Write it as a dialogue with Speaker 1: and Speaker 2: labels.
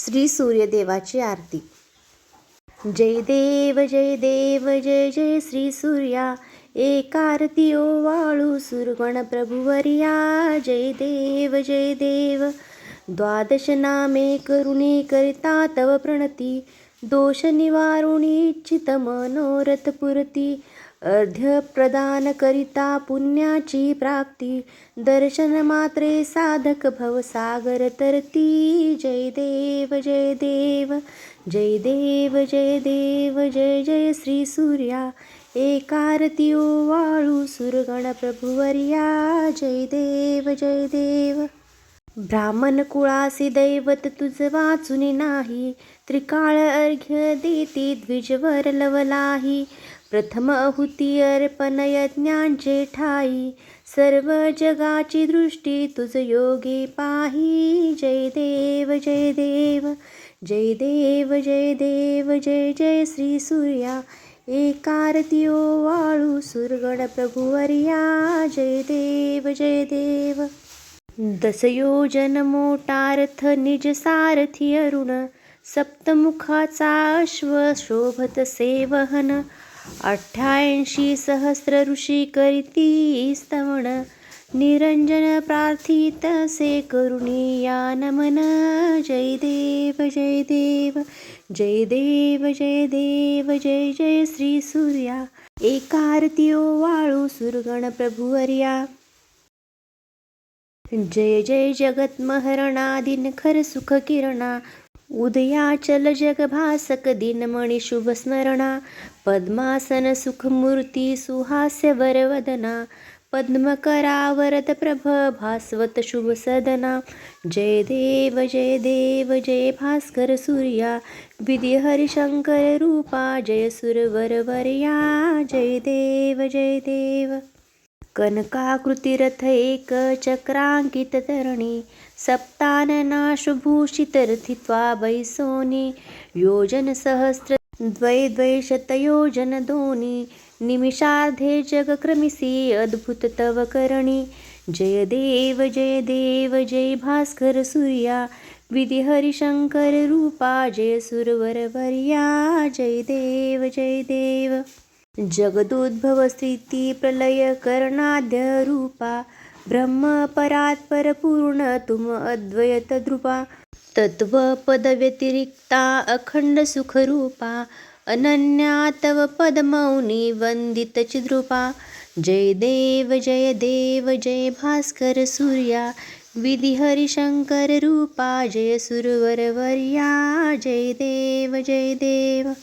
Speaker 1: श्री सूर्यदेवाची आरती. जय देव जय देव जय जय श्री सूर्या, एक आरती ओवाळू सुरगण प्रभुवर्या. जय देव जय देव. द्वादश नामे करुणी करिता तव प्रणती, दोष निवारुणी इच्छित मनोरथ पुरती. अर्ध्य प्रदान करिता पुण्याची प्राप्ती, दर्शन मात्रे साधक भवसागर तरती. जय देव जय देव जय देव जय देव जय जय श्री सूर्या, एक आरती ओवाळू सुरगण प्रभुवर्या. जय देव जय देव. ब्राह्मण कुळासी दैवत तुझ वाचुनी नाही, त्रिकाळ अर्घ्य देती द्विजवर लवलाही. प्रथम आहुती अर्पण यज्ञांचे ठाई, सर्व जगाची दृष्टी तुझ योगी पाही. जय देव जय देव जय देव जय देव जय जय श्री सूर्या, एक आरती ओवाळू सुरगण प्रभुवर्या. जय देव जय देव. दशयोजन मोठा रथ निज सारथी अरुण, सप्तमुखाचा अश्व शोभत सेवहन. 88 सहस्र ऋषी करीती स्तवन, निरंजन प्रार्थित से करुणी या नमन. जय देव जय देव जय देव जय देव जय जय श्री सूर्या, एक आरती ओवाळू सुरगण प्रभुवर्या. जय जय जगत महरणा, दिनखर सुख किरणा. उदयाचल जग भासक दिनमणि शुभ स्मरणा. पद्मासन सुखमूर्ती सुहास्य वरवदना, पद्मकरा वरद प्रभ भास्वत शुभ सदना. जय देव जय भास्कर सूर्या, विधी हरिशंकर रूपा. जय सुरवरवर्या. जय देव जय देव. कनकाकृती रथ एक चक्रांकित तरणी, सप्तानना शुभूषित रथित्वा बैसोनी. योजन सहस्र द्वैशतयोजन दोनी, निमिषार्धे जग क्रमिसी अद्भुत तव करणी. जय देव जय भास्कर सूर्या, विधी हरिशंकर रूपा. जय सुरवरवर्या. जय देव जय देव. जगदुद्भव स्थिती प्रलय करणाद्य रूपा, ब्रह्म परात्पर पूर्ण तुम अद्वैत द्रुपा. तत्व पद व्यतिरिक्ता अखंड सुख रूपा, अनन्या तव पद मौनी वंदित चिद्रूपा. जय देव जय भास्कर सूर्या, विधी हरिशंकर रूपा. जय सुरवरवर्या. जय देव जय देव.